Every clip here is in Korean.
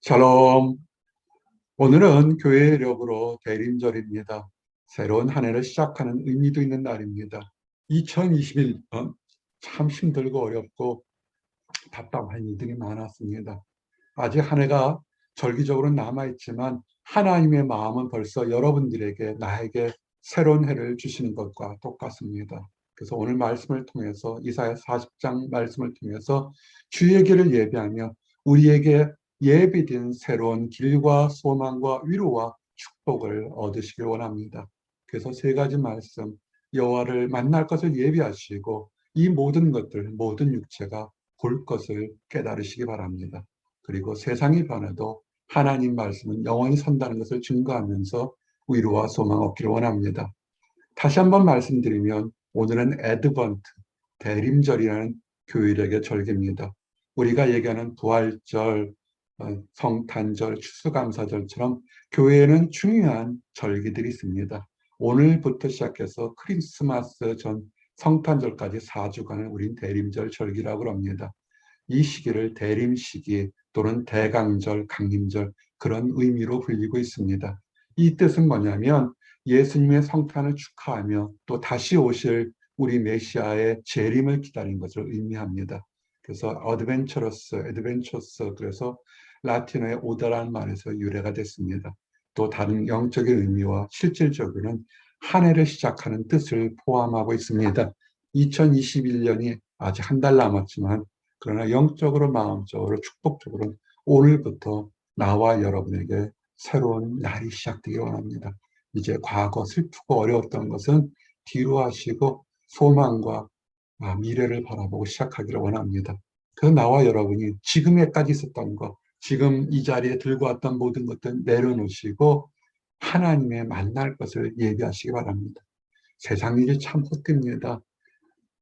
샬롬. 오늘은 교회의 이력으로 대림절입니다. 새로운 한 해를 시작하는 의미도 있는 날입니다. 2021년 참 힘들고 어렵고 답답한 일들이 많았습니다. 아직 한 해가 절기적으로 남아있지만 하나님의 마음은 벌써 여러분들에게 나에게 새로운 해를 주시는 것과 똑같습니다. 그래서 오늘 말씀을 통해서 이사야 40장 말씀을 통해서 주의 길을 예비하며 우리에게 예비된 새로운 길과 소망과 위로와 축복을 얻으시길 원합니다. 그래서 세 가지 말씀, 여호와를 만날 것을 예비하시고 이 모든 것들, 모든 육체가 볼 것을 깨달으시기 바랍니다. 그리고 세상이 변해도 하나님 말씀은 영원히 선다는 것을 증거하면서 위로와 소망 얻기를 원합니다. 다시 한번 말씀드리면 오늘은 애드번트, 대림절이라는 교일에게 절기입니다. 우리가 얘기하는 부활절, 성탄절, 추수감사절처럼 교회에는 중요한 절기들이 있습니다. 오늘부터 시작해서 크리스마스 전 성탄절까지 4주간을 우린 대림절 절기라고 합니다. 이 시기를 대림시기 또는 대강절, 강림절 그런 의미로 불리고 있습니다. 이 뜻은 뭐냐면 예수님의 성탄을 축하하며 또 다시 오실 우리 메시아의 재림을 기다린 것을 의미합니다. 그래서 어드벤처러스, 그래서 라틴어의 오다라는 말에서 유래가 됐습니다. 또 다른 영적인 의미와 실질적으로는 한 해를 시작하는 뜻을 포함하고 있습니다. 2021년이 아직 한 달 남았지만 그러나 영적으로, 마음적으로, 축복적으로 오늘부터 나와 여러분에게 새로운 날이 시작되기 원합니다. 이제 과거 슬프고 어려웠던 것은 뒤로 하시고 소망과 미래를 바라보고 시작하기를 원합니다. 그래서 나와 여러분이 지금에까지 있었던 것, 지금 이 자리에 들고 왔던 모든 것들 내려놓으시고 하나님의 만날 것을 예비하시기 바랍니다. 세상 일이 참 헛됩니다.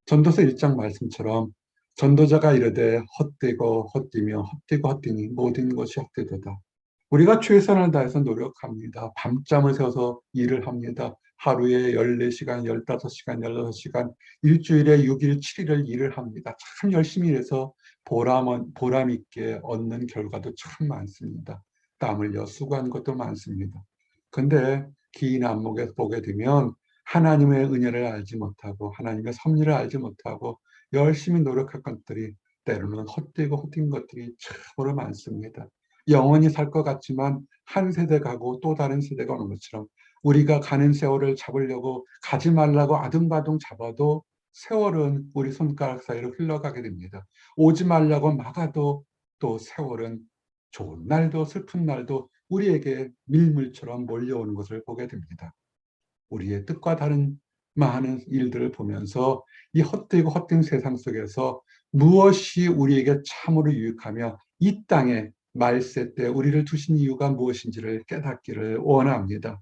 전도서 1장 말씀처럼 전도자가 이르되 헛되고 헛되며 헛되고 헛되니 모든 것이 헛되도다. 우리가 최선을 다해서 노력합니다. 밤잠을 새워서 일을 합니다. 하루에 14시간, 15시간, 16시간, 일주일에 6일, 7일을 일을 합니다. 참 열심히 일해서 보람 있게 얻는 결과도 참 많습니다. 땀 흘려 수고한 것도 많습니다. 근데 긴 안목에서 보게 되면 하나님의 은혜를 알지 못하고 하나님의 섭리를 알지 못하고 열심히 노력할 것들이 때로는 헛되고 헛된 것들이 참으로 많습니다. 영원히 살 것 같지만 한 세대 가고 또 다른 세대가 오는 것처럼 우리가 가는 세월을 잡으려고 가지 말라고 아둥바둥 잡아도 세월은 우리 손가락 사이로 흘러가게 됩니다. 오지 말라고 막아도 또 세월은 좋은 날도 슬픈 날도 우리에게 밀물처럼 몰려오는 것을 보게 됩니다. 우리의 뜻과 다른 많은 일들을 보면서 이 헛되고 헛된 세상 속에서 무엇이 우리에게 참으로 유익하며 이 땅에 말세 때 우리를 두신 이유가 무엇인지를 깨닫기를 원합니다.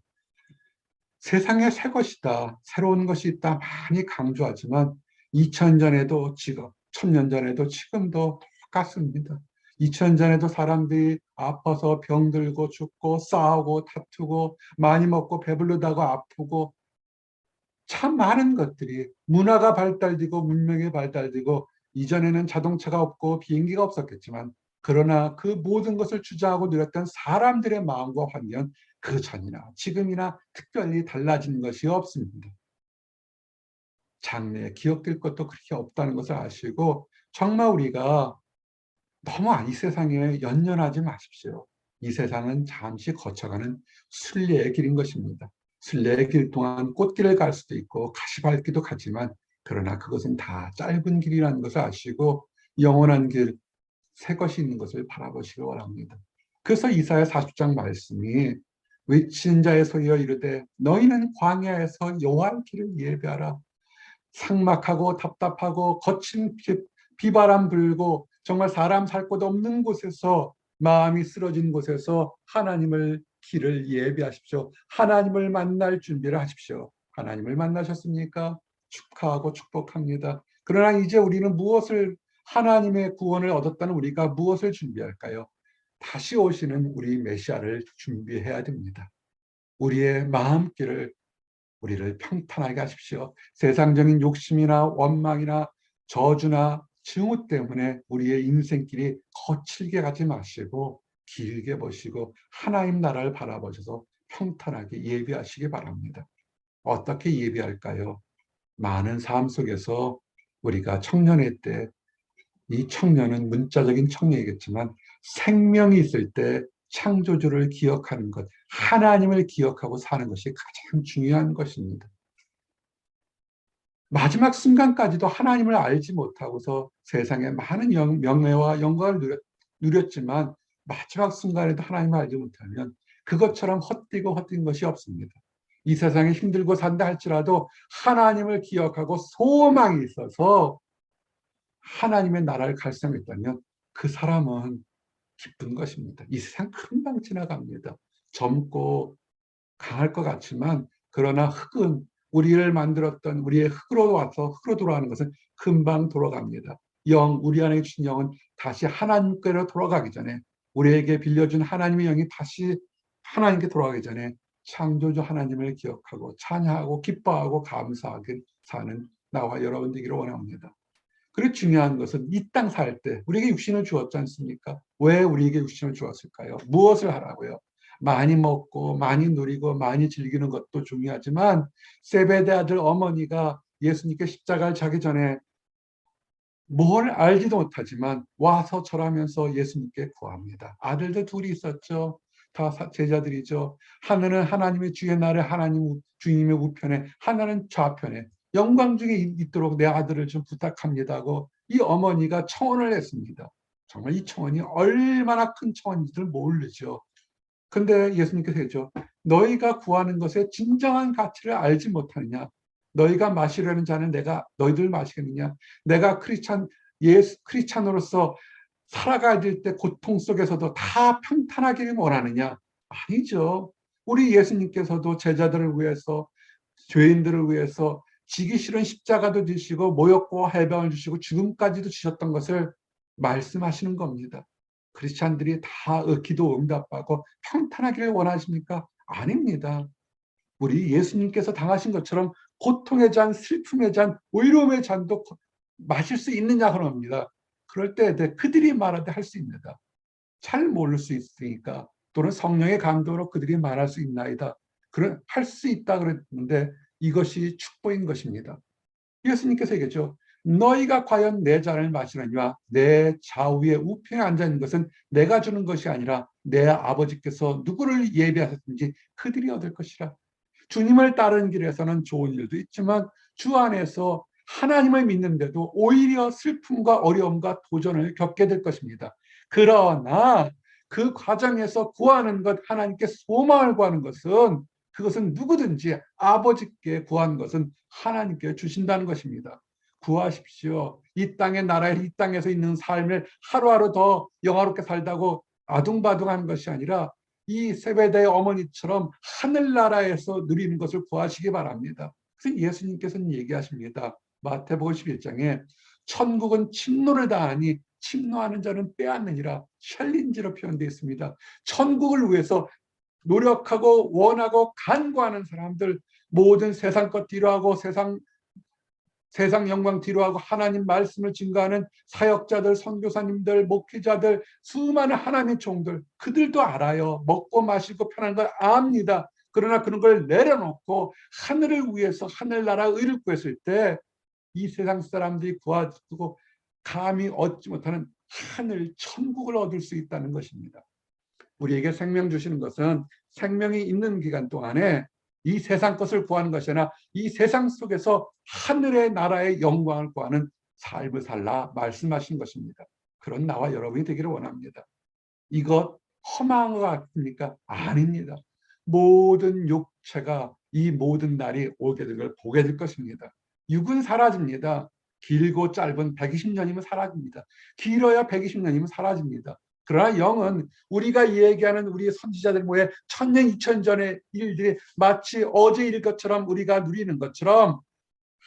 세상에 새 것이다, 새로운 것이 있다 많이 강조하지만 2000년 전에도 지금, 1000년 전에도 지금도 똑같습니다. 2000년 전에도 사람들이 아파서 병들고 죽고 싸우고 다투고 많이 먹고 배부르다고 아프고 참 많은 것들이 문화가 발달되고 문명이 발달되고 이전에는 자동차가 없고 비행기가 없었겠지만 그러나 그 모든 것을 주장하고 누렸던 사람들의 마음과 환경은 그 전이나 지금이나 특별히 달라진 것이 없습니다. 장래에 기억될 것도 그렇게 없다는 것을 아시고 정말 우리가 너무 이 세상에 연연하지 마십시오. 이 세상은 잠시 거쳐가는 순례의 길인 것입니다. 순례의 길 동안 꽃길을 갈 수도 있고 가시밭길도 가지만 그러나 그것은 다 짧은 길이라는 것을 아시고 영원한 길, 새 것이 있는 것을 바라보시기 바랍니다. 그래서 이사야 40장 말씀이 외친 자의 소리여 이르되 너희는 광야에서 여호와의 길을 예배하라. 삭막하고 답답하고 거친 비바람 불고 정말 사람 살 곳 없는 곳에서 마음이 쓰러진 곳에서 하나님을 길을 예비하십시오. 하나님을 만날 준비를 하십시오. 하나님을 만나셨습니까? 축하하고 축복합니다. 그러나 이제 우리는 무엇을 하나님의 구원을 얻었다는 우리가 무엇을 준비할까요? 다시 오시는 우리 메시아를 준비해야 됩니다. 우리의 마음길을 우리를 평탄하게 하십시오. 세상적인 욕심이나 원망이나 저주나 증오 때문에 우리의 인생길이 거칠게 가지 마시고 길게 보시고 하나님 나라를 바라보셔서 평탄하게 예비하시기 바랍니다. 어떻게 예비할까요? 많은 삶 속에서 우리가 청년의 때, 이 청년은 문자적인 청년이겠지만 생명이 있을 때 창조주를 기억하는 것, 하나님을 기억하고 사는 것이 가장 중요한 것입니다. 마지막 순간까지도 하나님을 알지 못하고서 세상의 많은 명예와 영광을 누렸지만 마지막 순간에도 하나님을 알지 못하면 그것처럼 헛된 것이 없습니다. 이 세상에 힘들고 산다 할지라도 하나님을 기억하고 소망이 있어서 하나님의 나라를 갈 생각이 있다면 그 사람은 기쁜 것입니다. 이 세상 금방 지나갑니다. 젊고 강할 것 같지만 그러나 흙은 우리를 만들었던 우리의 흙으로 와서 흙으로 돌아가는 것은 금방 돌아갑니다. 우리 안에 주신 영은 다시 하나님께로 돌아가기 전에 우리에게 빌려준 하나님의 영이 다시 하나님께 돌아가기 전에 창조주 하나님을 기억하고 찬양하고 기뻐하고 감사하게 사는 나와 여러분 되기를 원합니다. 그리고 중요한 것은 이 땅 살 때 우리에게 육신을 주었지 않습니까? 왜 우리에게 육신을 주었을까요? 무엇을 하라고요? 많이 먹고 많이 누리고 많이 즐기는 것도 중요하지만 세베대 아들 어머니가 예수님께 십자가를 자기 전에 뭘 알지도 못하지만 와서 절하면서 예수님께 구합니다. 아들들 둘이 있었죠. 다 제자들이죠. 하나는 하나님의 주의 날에 하나님 주님의 우편에, 하나는 좌편에 영광 중에 있도록 내 아들을 좀 부탁합니다 하고 이 어머니가 청혼을 했습니다. 정말 이 청혼이 얼마나 큰 청혼인지를 모르죠. 근데 예수님께서 했죠. 너희가 구하는 것의 진정한 가치를 알지 못하느냐? 너희가 마시려는 잔을 내가 너희들 마시겠느냐? 내가 크리스찬으로서 살아가야 될 때 고통 속에서도 다 평탄하기를 원하느냐? 아니죠. 우리 예수님께서도 제자들을 위해서 죄인들을 위해서 지기 싫은 십자가도 지시고 모욕과 해방을 주시고 죽음까지도 주셨던 것을 말씀하시는 겁니다. 크리스찬들이 다 기도 응답하고 평탄하기를 원하십니까? 아닙니다. 우리 예수님께서 당하신 것처럼 고통의 잔, 슬픔의 잔, 외로움의 잔도 마실 수 있느냐 그럽니다. 그럴 때 그들이 말하되 할 수 있느다. 잘 모를 수 있으니까 또는 성령의 감동으로 그들이 말할 수 있나이다. 할 수 있다 그랬는데 이것이 축복인 것입니다. 예수님께서 얘기했죠. 너희가 과연 내 잔을 마시느냐? 내 좌우에 우편에 앉아 있는 것은 내가 주는 것이 아니라 내 아버지께서 누구를 예비하셨든지 그들이 얻을 것이라. 주님을 따르는 길에서는 좋은 일도 있지만 주 안에서 하나님을 믿는데도 오히려 슬픔과 어려움과 도전을 겪게 될 것입니다. 그러나 그 과정에서 구하는 것, 하나님께 소망을 구하는 것은 그것은 누구든지 아버지께 구한 것은 하나님께 주신다는 것입니다. 구하십시오. 이 땅의 나라에 이 땅에서 있는 삶을 하루하루 더 영화롭게 살다고 아둥바둥하는 것이 아니라 이 세베대의 어머니처럼 하늘나라에서 누리는 것을 구하시기 바랍니다. 그래서 예수님께서는 얘기하십니다. 마태복음 11장에 천국은 침노를 다하니 침노하는 자는 빼앗느니라 챌린지로 표현되어 있습니다. 천국을 위해서 노력하고 원하고 간구하는 사람들, 모든 세상 것 뒤로하고 세상 영광 뒤로하고 하나님 말씀을 증거하는 사역자들, 선교사님들, 목회자들, 수많은 하나님의 종들, 그들도 알아요. 먹고 마시고 편한 걸 압니다. 그러나 그런 걸 내려놓고 하늘을 위해서 하늘나라 의를 구했을 때 이 세상 사람들이 구하고 감히 얻지 못하는 하늘 천국을 얻을 수 있다는 것입니다. 우리에게 생명 주시는 것은 생명이 있는 기간 동안에 이 세상 것을 구하는 것이 아니라 이 세상 속에서 하늘의 나라의 영광을 구하는 삶을 살라 말씀하신 것입니다. 그런 나와 여러분이 되기를 원합니다. 이것 허망한 것 같습니까? 아닙니다. 모든 육체가 이 모든 날이 오게 될 걸 보게 될 것입니다. 육은 사라집니다. 길고 짧은 120년이면 사라집니다. 길어야 120년이면 사라집니다. 그러나 영은 우리가 얘기하는 우리 선지자들 모에 1000년, 2000년 전의 일들이 마치 어제 일 것처럼 우리가 누리는 것처럼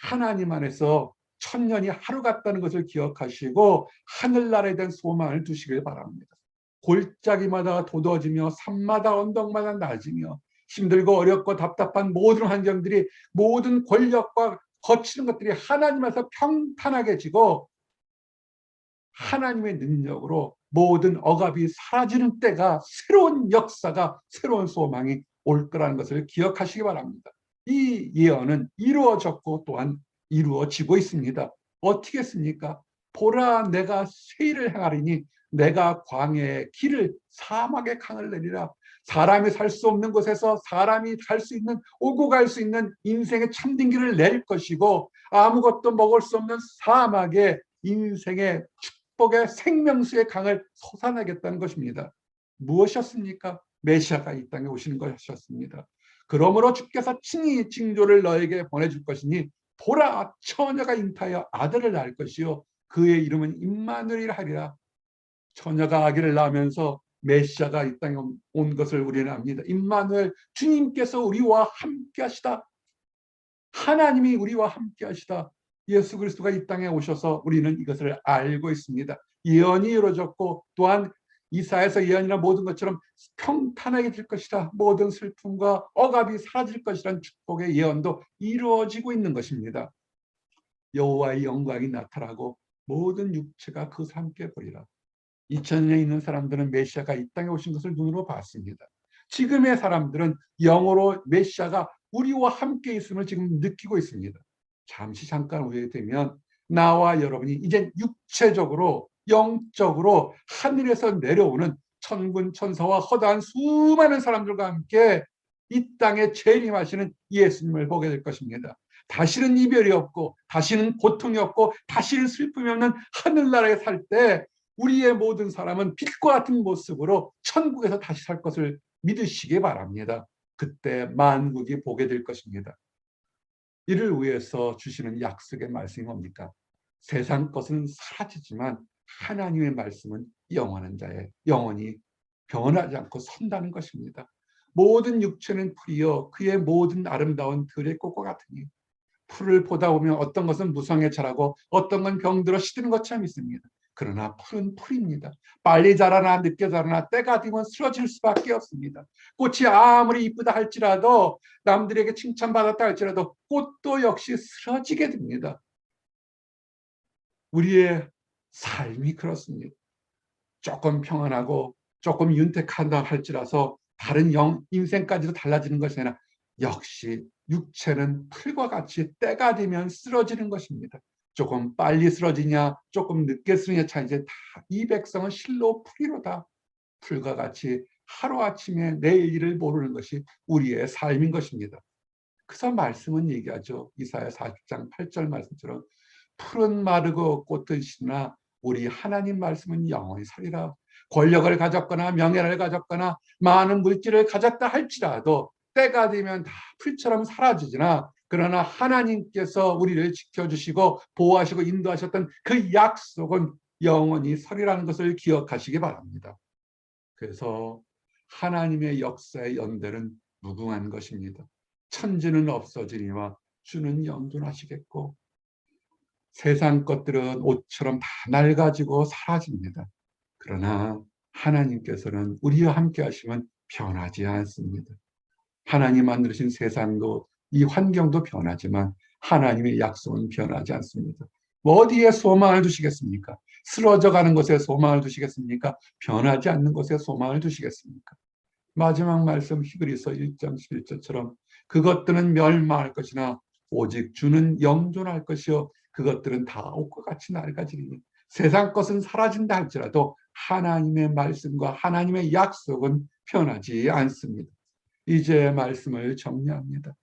하나님 안에서 1000년이 하루 같다는 것을 기억하시고 하늘나라에 대한 소망을 두시길 바랍니다. 골짜기마다 도더지며 산마다 언덕마다 낮으며 힘들고 어렵고 답답한 모든 환경들이 모든 권력과 거치는 것들이 하나님 앞에서 평탄하게 지고 하나님의 능력으로 모든 억압이 사라지는 때가, 새로운 역사가, 새로운 소망이 올 거라는 것을 기억하시기 바랍니다. 이 예언은 이루어졌고 또한 이루어지고 있습니다. 어떻게 했습니까? 보라, 내가 새 일을 행하리니 내가 광야의 길을, 사막의 강을 내리라. 사람이 살 수 없는 곳에서 사람이 갈 수 있는, 오고 갈 수 있는 인생의 참된 길을 낼 것이고, 아무것도 먹을 수 없는 사막에 인생의 축복의 생명수의 강을 솟아내겠다는 것입니다. 무엇이었습니까? 메시아가 이 땅에 오시는 것이었습니다. 그러므로 주께서 친히 징조를 너에게 보내줄 것이니 보라, 처녀가 잉타하여 아들을 낳을 것이요 그의 이름은 임마누엘이라 하리라. 처녀가 아기를 낳으면서 메시아가 이 땅에 온 것을 우리는 압니다. 임마누엘, 주님께서 우리와 함께 하시다. 하나님이 우리와 함께 하시다. 예수 그리스도가 이 땅에 오셔서 우리는 이것을 알고 있습니다. 예언이 이루어졌고 또한 이사야서 예언이나 모든 것처럼 평탄하게 될 것이다. 모든 슬픔과 억압이 사라질 것이라는 축복의 예언도 이루어지고 있는 것입니다. 여호와의 영광이 나타나고 모든 육체가 그것을 함께 보리라. 2000년에 있는 사람들은 메시아가 이 땅에 오신 것을 눈으로 봤습니다. 지금의 사람들은 영으로 메시아가 우리와 함께 있음을 지금 느끼고 있습니다. 잠깐 후에 되면 나와 여러분이 이제 육체적으로, 영적으로 하늘에서 내려오는 천군 천사와 허다한 수많은 사람들과 함께 이 땅에 재림하시는 예수님을 보게 될 것입니다. 다시는 이별이 없고 다시는 고통이 없고 다시는 슬픔이 없는 하늘나라에 살 때 우리의 모든 사람은 빛과 같은 모습으로 천국에서 다시 살 것을 믿으시기 바랍니다. 그때 만국이 보게 될 것입니다. 이를 위해서 주시는 약속의 말씀이 뭡니까? 세상 것은 사라지지만 하나님의 말씀은 영원한 자에 영원히 변하지 않고 선다는 것입니다. 모든 육체는 풀이요 그의 모든 아름다운 들의 꽃과 같으니, 풀을 보다 보면 어떤 것은 무성해 자라고 어떤 건 병들어 시드는 것처럼 있습니다. 그러나 풀은 풀입니다. 빨리 자라나 늦게 자라나 때가 되면 쓰러질 수밖에 없습니다. 꽃이 아무리 이쁘다 할지라도, 남들에게 칭찬받았다 할지라도 꽃도 역시 쓰러지게 됩니다. 우리의 삶이 그렇습니다. 조금 평안하고 조금 윤택한다 할지라서 다른 인생까지도 달라지는 것이 아니라 역시 육체는 풀과 같이 때가 되면 쓰러지는 것입니다. 조금 빨리 쓰러지냐 조금 늦게 쓰러지냐 차이지, 이 백성은 실로 풀이로다. 풀과 같이 하루아침에 내일 일을 모르는 것이 우리의 삶인 것입니다. 그래서 말씀은 얘기하죠. 이사야 40장 8절 말씀처럼 풀은 마르고 꽃은 시나 우리 하나님 말씀은 영원히 살리라. 권력을 가졌거나 명예를 가졌거나 많은 물질을 가졌다 할지라도 때가 되면 다 풀처럼 사라지지나, 그러나 하나님께서 우리를 지켜주시고 보호하시고 인도하셨던 그 약속은 영원히 설이라는 것을 기억하시기 바랍니다. 그래서 하나님의 역사의 연대는 무궁한 것입니다. 천지는 없어지니와 주는 영존하시겠고, 세상 것들은 옷처럼 다 낡아지고 사라집니다. 그러나 하나님께서는 우리와 함께 하시면 변하지 않습니다. 하나님 만드신 세상도 이 환경도 변하지만 하나님의 약속은 변하지 않습니다. 어디에 소망을 두시겠습니까? 쓰러져가는 것에 소망을 두시겠습니까? 변하지 않는 것에 소망을 두시겠습니까? 마지막 말씀 히브리서 1장 11절처럼 그것들은 멸망할 것이나 오직 주는 영존할 것이요 그것들은 다 옷과 같이 낡아지리니, 세상 것은 사라진다 할지라도 하나님의 말씀과 하나님의 약속은 변하지 않습니다. 이제 말씀을 정리합니다.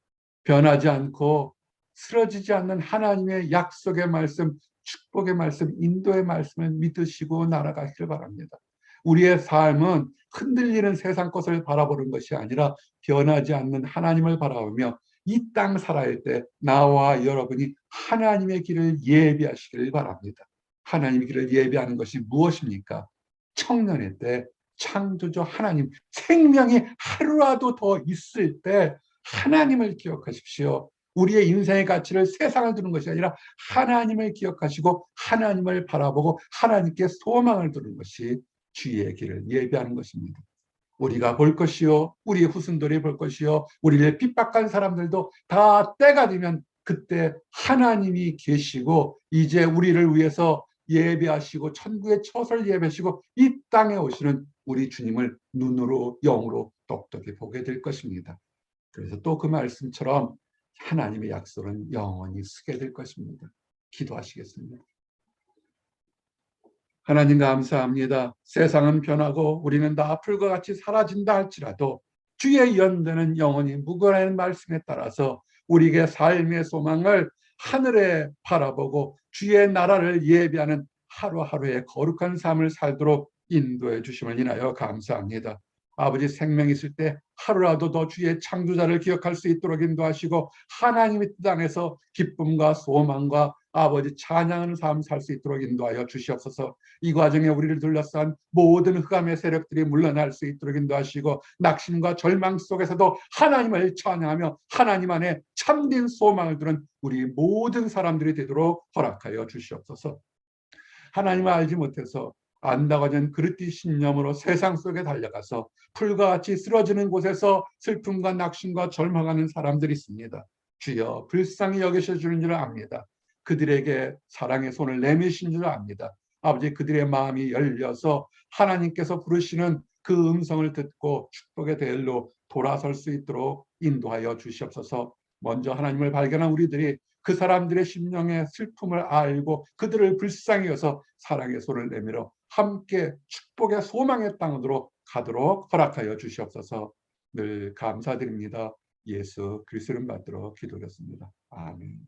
변하지 않고 쓰러지지 않는 하나님의 약속의 말씀, 축복의 말씀, 인도의 말씀을 믿으시고 날아가시길 바랍니다. 우리의 삶은 흔들리는 세상 것을 바라보는 것이 아니라 변하지 않는 하나님을 바라보며 이 땅 살아야 때 나와 여러분이 하나님의 길을 예비하시길 바랍니다. 하나님의 길을 예비하는 것이 무엇입니까? 청년의 때 창조주 하나님, 생명이 하루라도 더 있을 때 하나님을 기억하십시오. 우리의 인생의 가치를 세상을 두는 것이 아니라 하나님을 기억하시고 하나님을 바라보고 하나님께 소망을 두는 것이 주의 길을 예비하는 것입니다. 우리가 볼 것이요 우리의 후손들이 볼 것이요 우리를 핍박한 사람들도 다 때가 되면 그때 하나님이 계시고 이제 우리를 위해서 예배하시고 천국의 처소를 예배하시고 이 땅에 오시는 우리 주님을 눈으로 영으로 똑똑히 보게 될 것입니다. 그래서 또 그 말씀처럼 하나님의 약속은 영원히 쓰게 될 것입니다. 기도하시겠습니다. 하나님 감사합니다. 세상은 변하고 우리는 다 풀과 같이 사라진다 할지라도 주의 연대는 영원히 무궁하는 말씀에 따라서 우리에게 삶의 소망을 하늘에 바라보고 주의 나라를 예비하는 하루하루의 거룩한 삶을 살도록 인도해 주심을 인하여 감사합니다. 아버지 생명 있을 때 하루라도 더 주의 창조자를 기억할 수 있도록 인도하시고 하나님의 뜻 안에서 기쁨과 소망과 아버지 찬양하는 삶 살 수 있도록 인도하여 주시옵소서. 이 과정에 우리를 둘러싼 모든 흑암의 세력들이 물러날 수 있도록 인도하시고 낙심과 절망 속에서도 하나님을 찬양하며 하나님 안에 참된 소망을 두는 우리 모든 사람들이 되도록 허락하여 주시옵소서. 하나님을 알지 못해서 안다고 하는 그릇된 신념으로 세상 속에 달려가서 풀과 같이 쓰러지는 곳에서 슬픔과 낙심과 절망하는 사람들이 있습니다. 주여 불쌍히 여기셔 주는 줄 압니다. 그들에게 사랑의 손을 내미신 줄 압니다. 아버지 그들의 마음이 열려서 하나님께서 부르시는 그 음성을 듣고 축복의 대열로 돌아설 수 있도록 인도하여 주시옵소서. 먼저 하나님을 발견한 우리들이 그 사람들의 심령의 슬픔을 알고 그들을 불쌍히 여서 사랑의 손을 내밀어 함께 축복의 소망의 땅으로 가도록 허락하여 주시옵소서. 늘 감사드립니다. 예수 그리스도를 받들어 기도했습니다. 아멘.